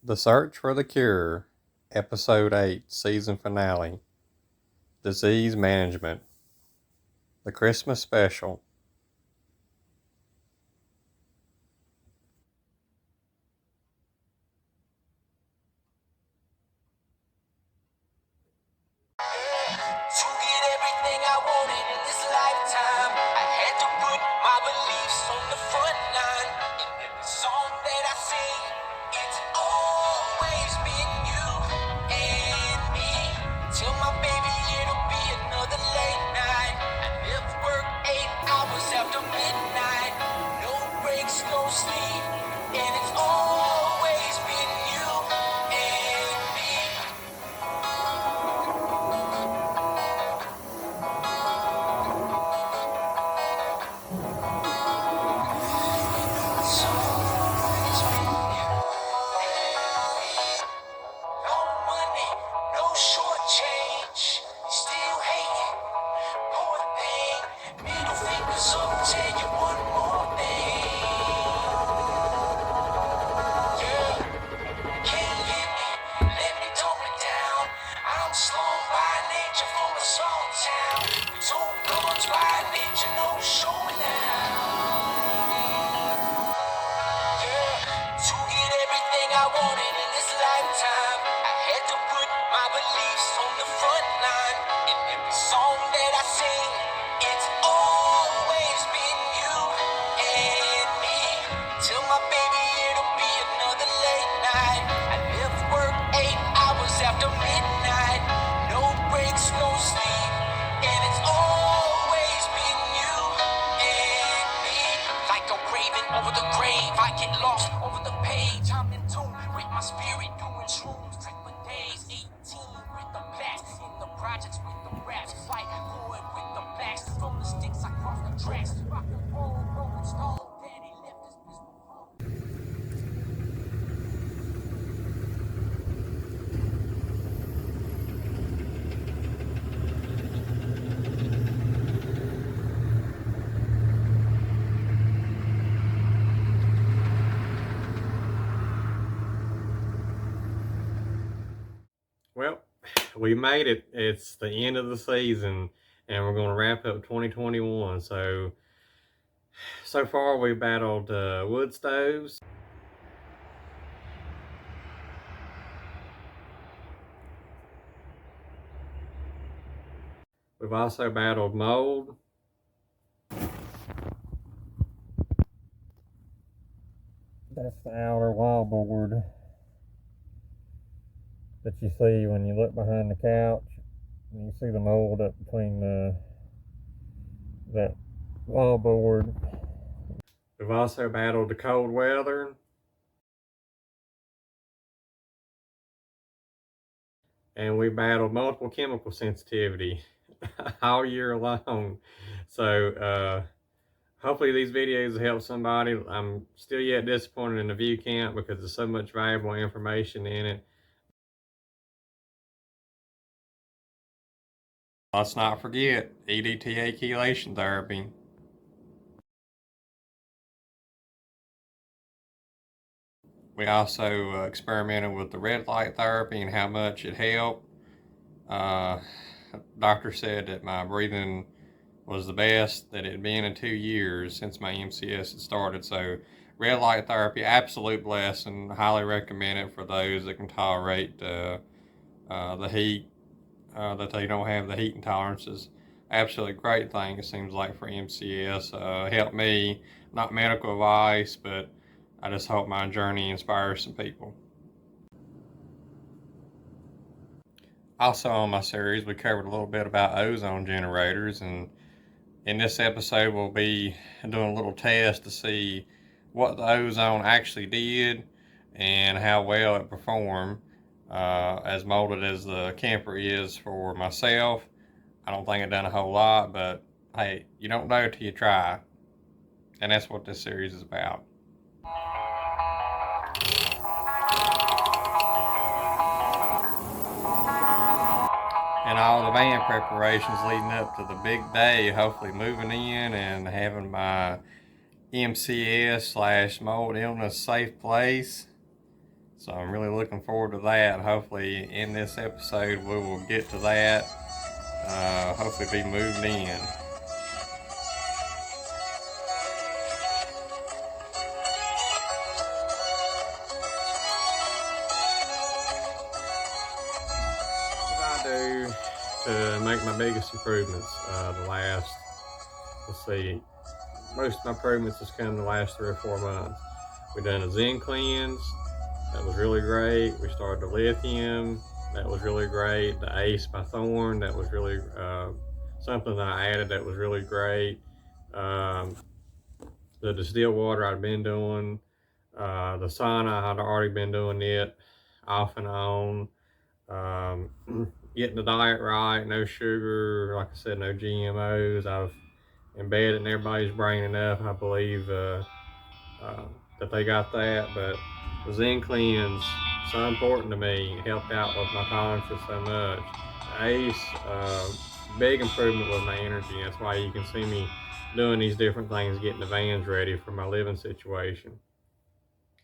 The Search for the Cure, Episode 8, Season Finale, Disease Management, the Christmas Special. To get everything I wanted in this lifetime, I had to put my beliefs on the front line. In every song that I sing, it's always been you and me. Tell my baby it'll be another late night. I never work 8 hours after midnight. No breaks, no sleep, and it's always been you and me. It's always been you and me. No money, no short change. Still hating, more pain. Middle fingers up, tell you one more thing. Yeah, can't hit me, let me tone it down. I'm slow by nature from a small town. Told guns by nature, no showing now. To get everything I wanted in this lifetime, I had to put my beliefs on the front line. In every song that I sing, it's always been you and me. Tell my baby it'll be another late night. I never work 8 hours after midnight. No breaks, no sleep, and it's always been you and me. Like a raven over the grave, I get lost over the page. I'm in tune with my spirit, doing shrooms, trip for days. 18 with the blast, in the projects with the raps. White boy with the blacks, from the sticks I cross the tracks. Rock and roll, rolling stone, daddy left this bitch behind. Well, we made it. It's the end of the season, and we're going to wrap up 2021. So far we battled wood stoves. We've also battled mold. That's the outer wallboard that you see when you look behind the couch. And you see the mold up between that wallboard. We've also battled the cold weather. And we battled multiple chemical sensitivity all year long. So hopefully these videos will help somebody. I'm still yet disappointed in the view count because there's so much valuable information in it. Let's not forget EDTA chelation therapy. We also experimented with the red light therapy and how much it helped. Doctor said that my breathing was the best that it had been in 2 years since my MCS had started. So red light therapy, absolute blessing. Highly recommend it for those that can tolerate the heat, that they don't have the heat intolerances. Absolutely great thing, it seems like, for MCS. Helped me, not medical advice, but I just hope my journey inspires some people. Also on my series, we covered a little bit about ozone generators, and in this episode, we'll be doing a little test to see what the ozone actually did and how well it performed. As molded as the camper is for myself, I don't think it done a whole lot, but hey, you don't know till you try. And that's what this series is about. And all the van preparations leading up to the big day, hopefully moving in and having my MCS / mold illness safe place. So I'm really looking forward to that. Hopefully in this episode we will get to that. Hopefully be moved in. What I do to make my biggest improvements let's see, most of my improvements has come the last 3 or 4 months. We done a Zen cleanse, that was really great. We started the lithium, that was really great. The Ace by Thorn, that was really something that I added that was really great. The distilled water I'd been doing, the sauna I'd already been doing it off and on. Getting the diet right, no sugar, like I said, no GMOs. I've embedded in everybody's brain enough, I believe, that they got that. But the Zen cleanse, so important to me. It helped out with my tolerances so much. Ace, big improvement with my energy. That's why you can see me doing these different things, getting the vans ready for my living situation.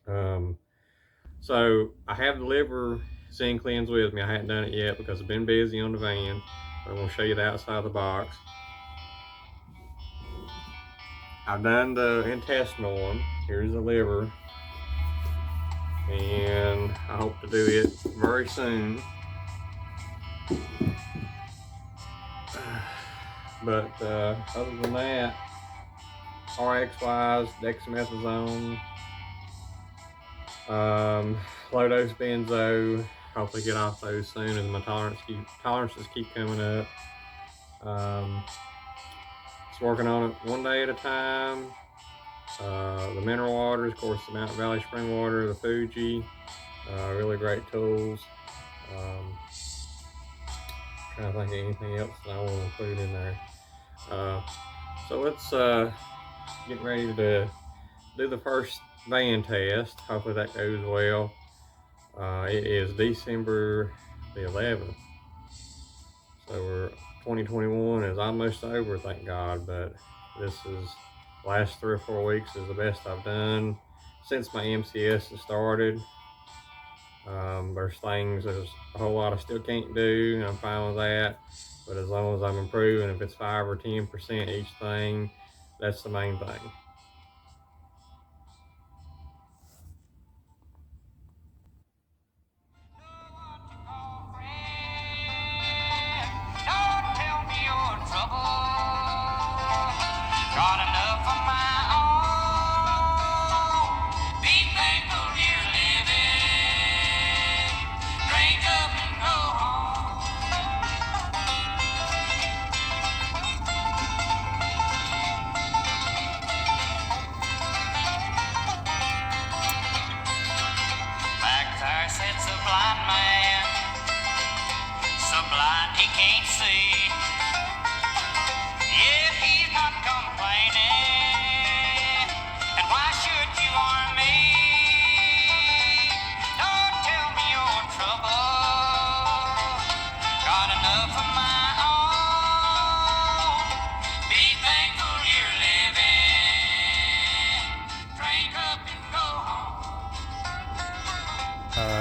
So I have the liver Zen cleanse with me. I hadn't done it yet because I've been busy on the van. I'm going to show you the outside of the box. I've done the intestinal one. Here's the liver. And I hope to do it very soon. But other than that, RX-wise, dexamethasone, low dose benzo, hopefully get off those soon as my tolerances keep coming up. Just working on it one day at a time. The mineral waters, of course, the Mountain Valley Spring Water, the Fuji, really great tools. Trying to think of anything else that I want to include in there. So let's get ready to do the first van test. Hopefully that goes well. It is December the 11th. So 2021 is almost over, thank God, but this is last 3 or 4 weeks is the best I've done since my MCS has started. There's a whole lot I still can't do, and I'm fine with that. But as long as I'm improving, if it's 5 or 10% each thing, that's the main thing.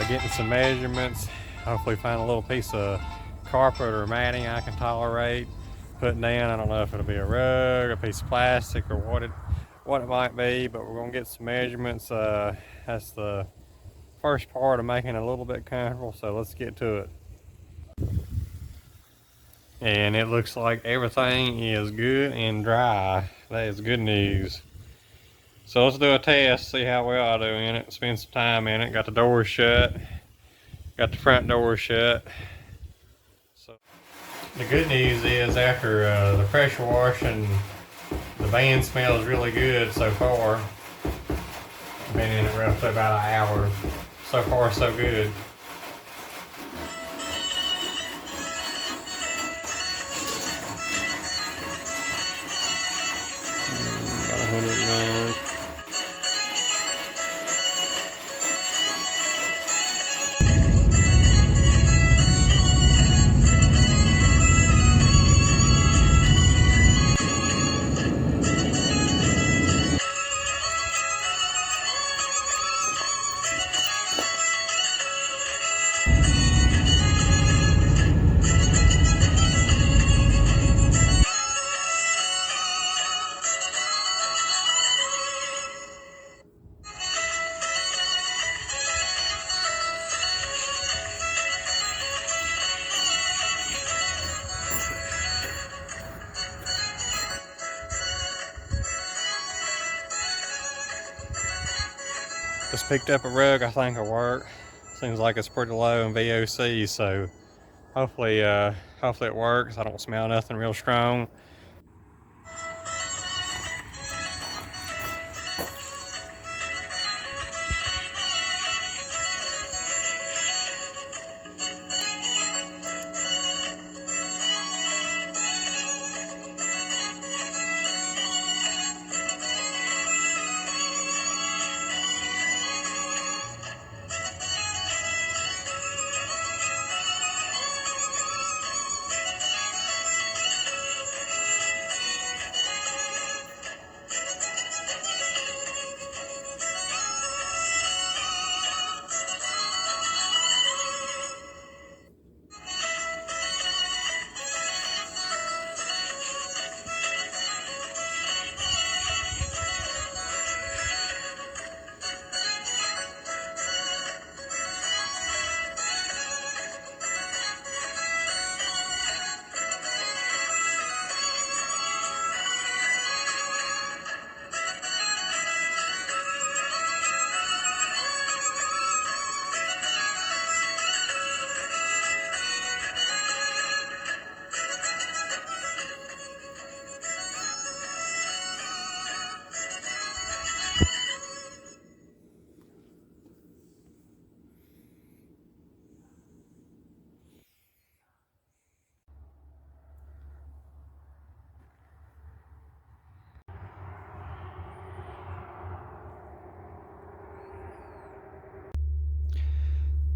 Getting some measurements, hopefully find a little piece of carpet or matting I can tolerate putting down. I don't know if it'll be a rug, a piece of plastic, or what it might be, but we're gonna get some measurements. That's the first part of making it a little bit comfortable, so let's get to it. And it looks like everything is good and dry. That is good news. So let's do a test, see how well I do in it, spend some time in it. Got the doors shut, got the front door shut. So the good news is after the pressure washing, the van smells really good so far. I've been in it roughly about an hour. So far so good. About 109. Just picked up a rug I think will work. Seems like it's pretty low in VOC, so hopefully it works. I don't smell nothing real strong.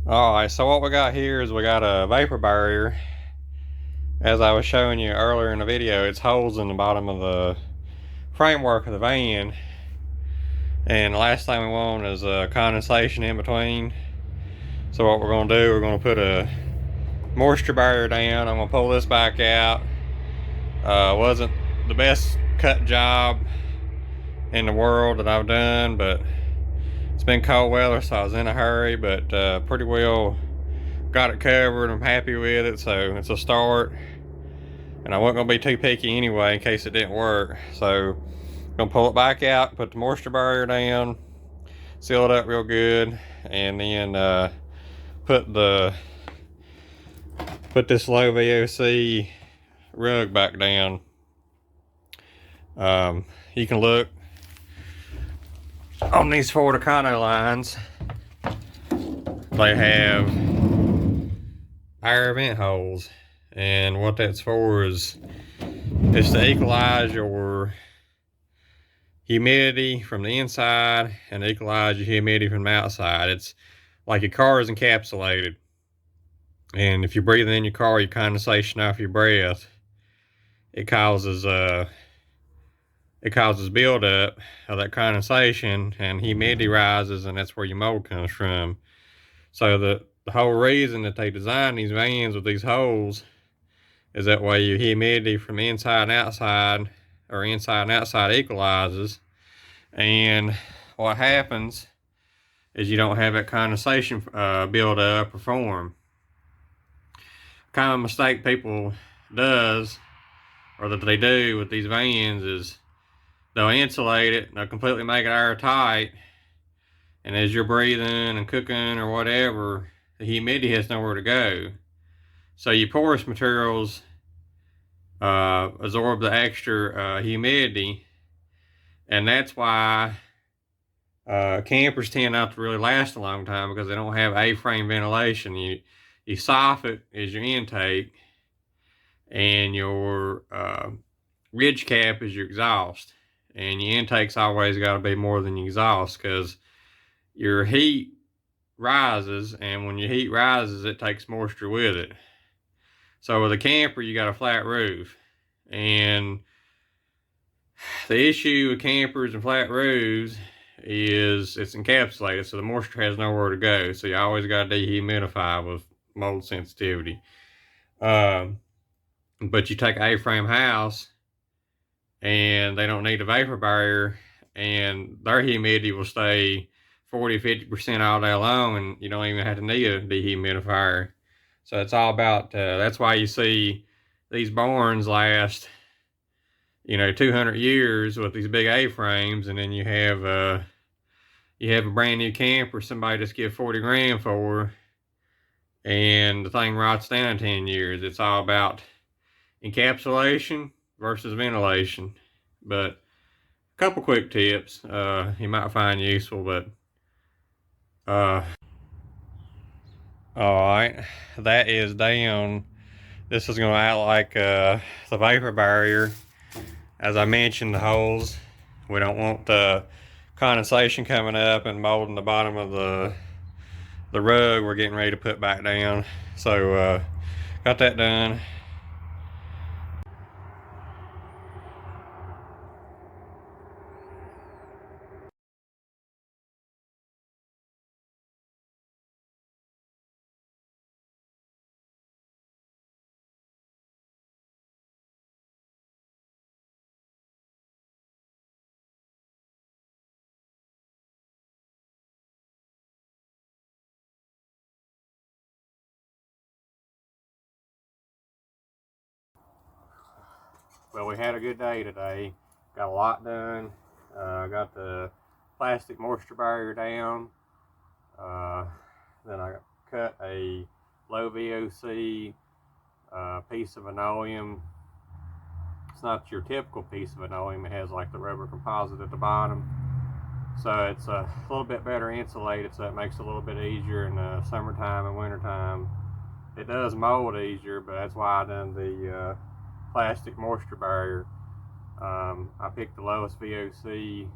Alright, so what we got here is we got a vapor barrier. As I was showing you earlier in the video, it's holes in the bottom of the framework of the van. And the last thing we want is condensation in between. So what we're going to do, we're going to put a moisture barrier down. I'm going to pull this back out. Wasn't the best cut job in the world that I've done, but it's been cold weather, so I was in a hurry, but pretty well got it covered. I'm happy with it, so it's a start. And I wasn't going to be too picky anyway in case it didn't work. So I'm going to pull it back out, put the moisture barrier down, seal it up real good, and then put this low VOC rug back down. You can look on these Ford Econo lines. They have air vent holes, and what that's for is it's to equalize your humidity from the inside and equalize your humidity from the outside. It's like your car is encapsulated, and if you're breathing in your car, your condensation off your breath, it causes buildup of that condensation, and humidity rises, and that's where your mold comes from. So the whole reason that they design these vans with these holes is that way your humidity from inside and outside, or inside and outside, equalizes. And what happens is you don't have that condensation build up or form. Kind of mistake people does, or that they do with these vans, is they'll insulate it, they'll completely make it airtight, and as you're breathing and cooking or whatever, the humidity has nowhere to go. So your porous materials absorb the extra humidity, and that's why campers tend not to really last a long time, because they don't have A-frame ventilation. Your soffit is your intake, and your ridge cap is your exhaust. And your intake's always got to be more than your exhaust, because your heat rises, and when your heat rises, it takes moisture with it. So with a camper, you got a flat roof, and the issue with campers and flat roofs is it's encapsulated, so the moisture has nowhere to go. So you always got to dehumidify with mold sensitivity. But you take an A-frame house, and they don't need a vapor barrier, and their humidity will stay 40-50% all day long, and you don't even have to need a dehumidifier. So it's all about that's why you see these barns last 200 years with these big A-frames, and then you have you have a brand new camper somebody just give 40 grand for, and the thing rots down in 10 years. It's all about encapsulation versus ventilation. But a couple quick tips you might find useful. But all right, that is down. This is going to act like the vapor barrier. As I mentioned, the holes, we don't want the condensation coming up and molding the bottom of the rug we're getting ready to put back down. So got that done. Well, we had a good day today. Got a lot done. Got the plastic moisture barrier down. Then I cut a low VOC piece of linoleum. It's not your typical piece of linoleum. It has like the rubber composite at the bottom. So it's a little bit better insulated, so it makes it a little bit easier in the summertime and wintertime. It does mold easier, but that's why I done the plastic moisture barrier. I picked the lowest VOC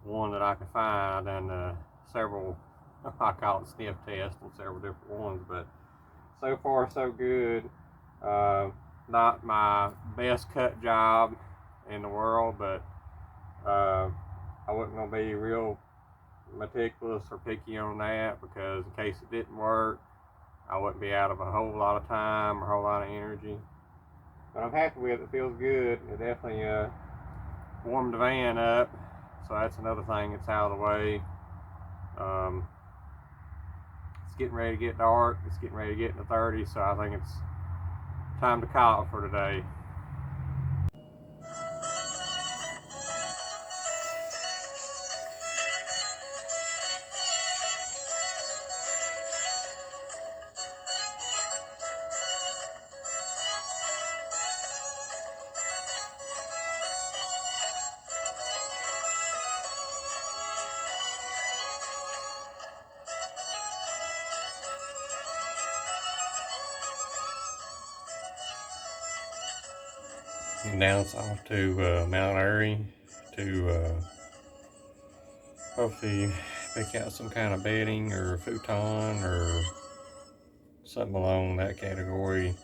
one that I could find. I done several, I call it sniff test on several different ones, but so far so good. Not my best cut job in the world, but I wasn't going to be real meticulous or picky on that, because in case it didn't work, I wouldn't be out of a whole lot of time or a whole lot of energy. But I'm happy with it. It feels good. It definitely warmed the van up, so that's another thing that's out of the way. It's getting ready to get dark. It's getting ready to get in the 30s, so I think it's time to call it for today. And now it's off to Mount Airy to hopefully pick out some kind of bedding or futon or something along that category.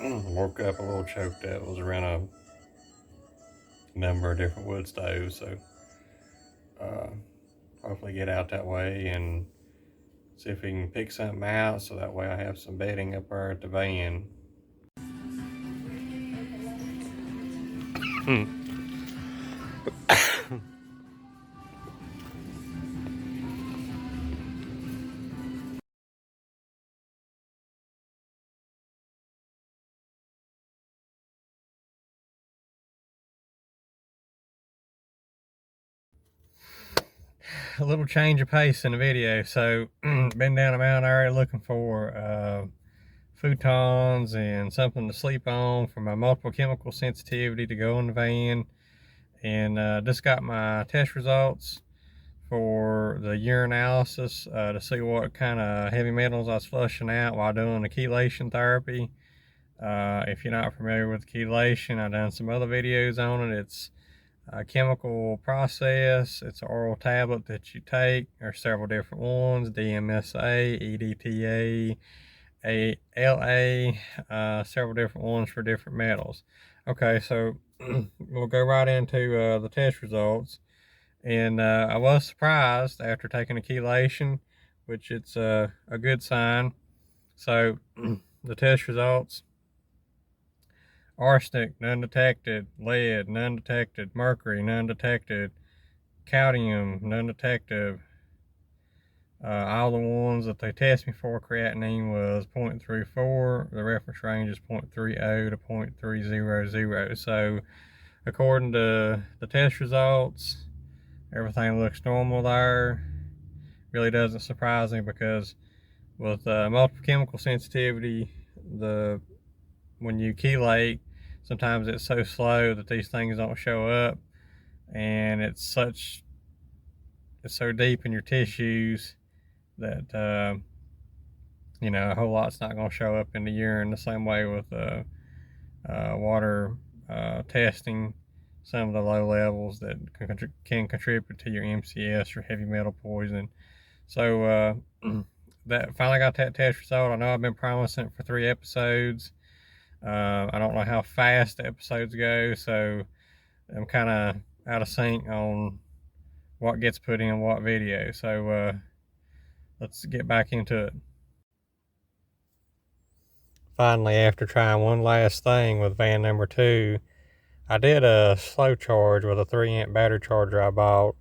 Woke up a little choked up. Was around a number of different wood stoves, so hopefully get out that way and see if we can pick something out, so that way I have some bedding up there at the van. A little change of pace in the video. So been down to Mount Airy looking for futons and something to sleep on for my multiple chemical sensitivity to go in the van, and just got my test results for the urinalysis to see what kind of heavy metals I was flushing out while doing the chelation therapy. If you're not familiar with chelation, I've done some other videos on it. It's a chemical process. It's an oral tablet that you take. There's several different ones: DMSA, EDTA, ALA, several different ones for different metals. Okay, so we'll go right into the test results. And I was surprised after taking a chelation, which it's a good sign. So the test results: arsenic, none detected; lead, none detected; mercury, none detected; cadmium, none detected. All the ones that they test me for, creatinine was 0.34. The reference range is 0.30 to 0.300. So according to the test results, everything looks normal there. Really doesn't surprise me because with multiple chemical sensitivity, when you chelate, sometimes it's so slow that these things don't show up, and it's so deep in your tissues that a whole lot's not going to show up in the urine. The same way with water testing, some of the low levels that can contribute to your MCS or heavy metal poisoning. So that finally got that test result. I know I've been promising it for 3 episodes. I don't know how fast the episodes go, so I'm kind of out of sync on what gets put in what video. So let's get back into it. Finally, after trying one last thing with van number 2, I did a slow charge with a 3-amp battery charger I bought,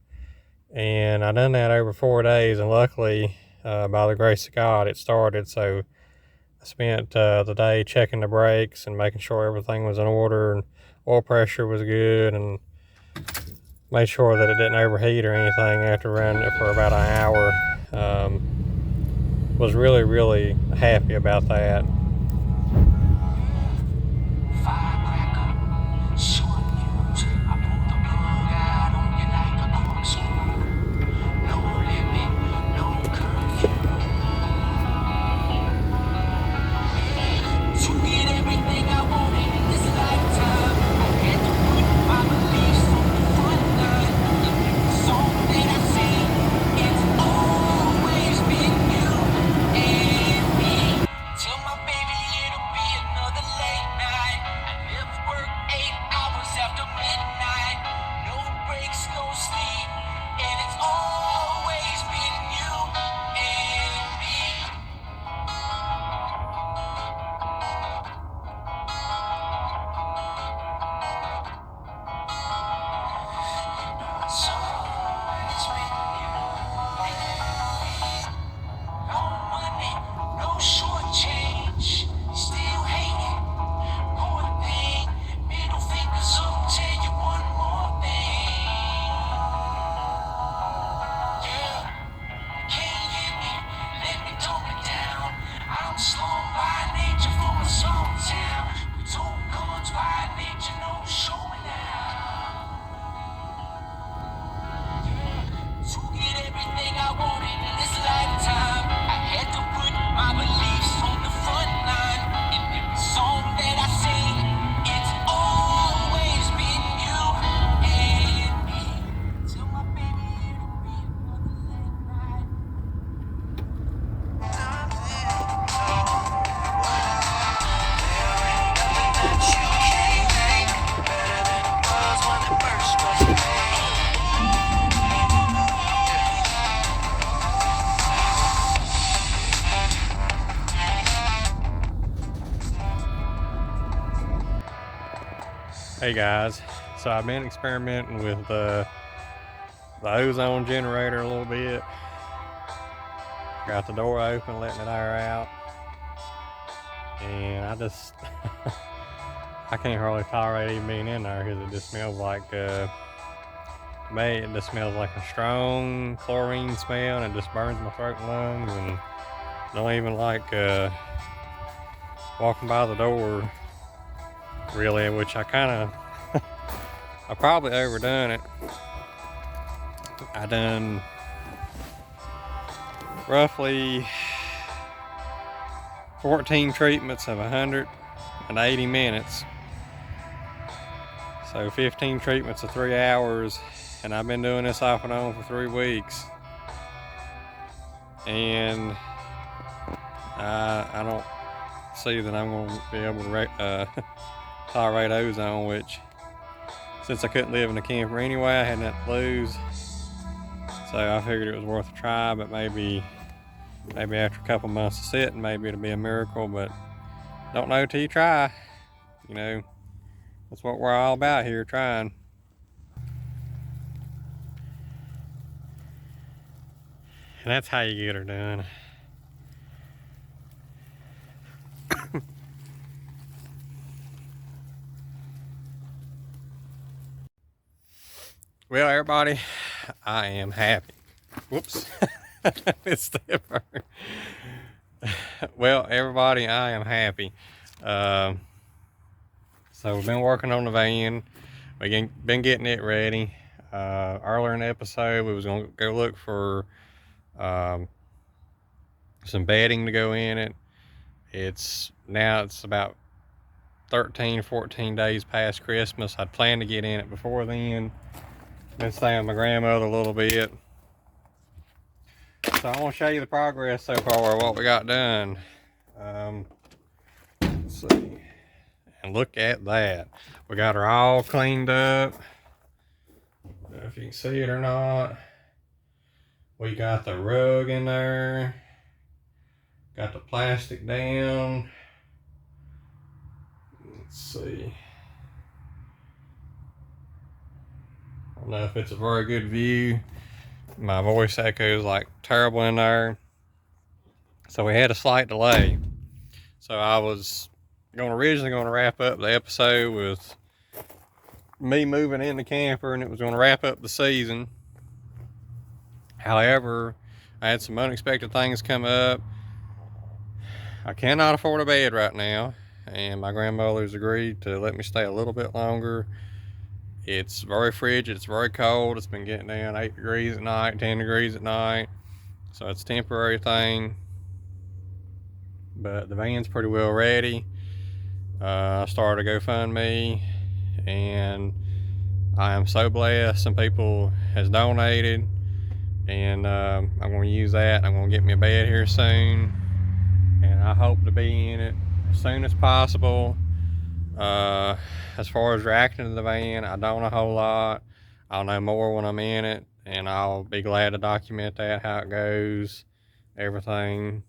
and I done that over 4 days, and luckily, by the grace of God, it started. So I spent the day checking the brakes and making sure everything was in order and oil pressure was good, and made sure that it didn't overheat or anything after running it for about an hour. Was really, really happy about that. Hey guys, so I've been experimenting with the ozone generator a little bit. Got the door open, letting the air out, and I just I can't hardly tolerate even being in there because it just smells like to me it just smells like a strong chlorine smell, and it just burns my throat and lungs, and don't even like walking by the door really, which I probably overdone it. I done roughly 14 treatments of 180 minutes. So 15 treatments of 3 hours, and I've been doing this off and on for 3 weeks. And I don't see that I'm going to be able to tolerate ozone, which, since I couldn't live in a camper anyway, I had nothing to lose. So I figured it was worth a try, but maybe after a couple months of sitting, maybe it'll be a miracle, but don't know till you try. That's what we're all about here, trying. And that's how you get her done. Well, everybody, I am happy. Whoops. It's there. Well, everybody, I am happy. So we've been working on the van. We've been getting it ready. Earlier in the episode, we was going to go look for some bedding to go in it. It's about 13, 14 days past Christmas. I'd planned to get in it before then. Been staying with my grandmother a little bit. So I want to show you the progress so far, what we got done. Let's see. And look at that. We got her all cleaned up. I don't know if you can see it or not. We got the rug in there. Got the plastic down. Let's see. I don't know if it's a very good view. My voice echoes like terrible in there. So we had a slight delay. So I was originally going to wrap up the episode with me moving in the camper, and it was going to wrap up the season. However, I had some unexpected things come up. I cannot afford a bed right now, and my grandmother's agreed to let me stay a little bit longer. It's very frigid, it's very cold. It's been getting down 8 degrees at night, 10 degrees at night. So it's a temporary thing. But the van's pretty well ready. I started a GoFundMe, and I am so blessed. Some people has donated, and I'm going to use that. I'm going to get me a bed here soon, and I hope to be in it as soon as possible. As far as reacting to the van, I don't know a whole lot. I'll know more when I'm in it, and I'll be glad to document that, how it goes, everything,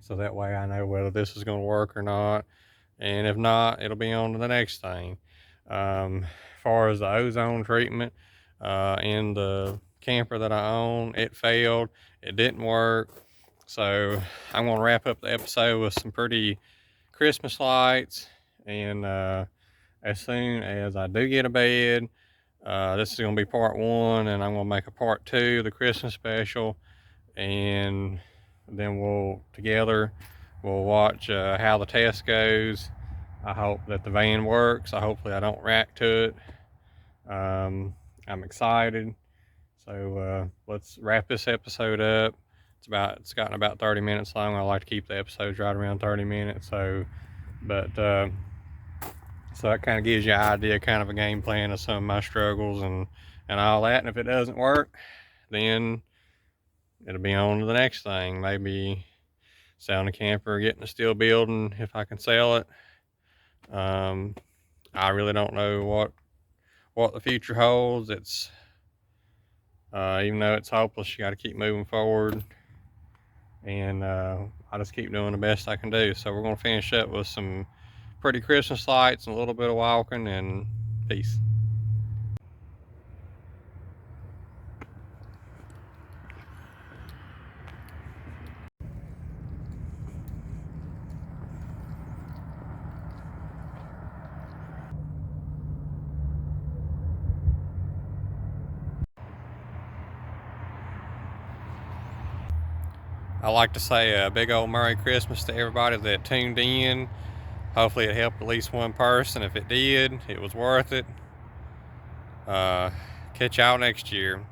so that way I know whether this is going to work or not. And if not, it'll be on to the next thing. As far as the ozone treatment in the camper that I own, it failed. It didn't work. So I'm going to wrap up the episode with some pretty Christmas lights. And as soon as I do get a bed, this is going to be part 1, and I'm going to make a part 2, the Christmas special. And then we'll watch how the test goes. I hope that the van works. Hopefully I don't react to it. I'm excited. So let's wrap this episode up. It's gotten about 30 minutes long. I like to keep the episodes right around 30 minutes. So that kind of gives you an idea, kind of a game plan of some of my struggles and all that. And if it doesn't work, then it'll be on to the next thing. Maybe selling a camper, getting a steel building if I can sell it. I really don't know what the future holds. It's even though it's hopeless, you got to keep moving forward, and I just keep doing the best I can do. So we're going to finish up with some pretty Christmas lights and a little bit of walking, and peace. I like to say a big old Merry Christmas to everybody that tuned in. Hopefully it helped at least one person. If it did, it was worth it. Catch y'all next year.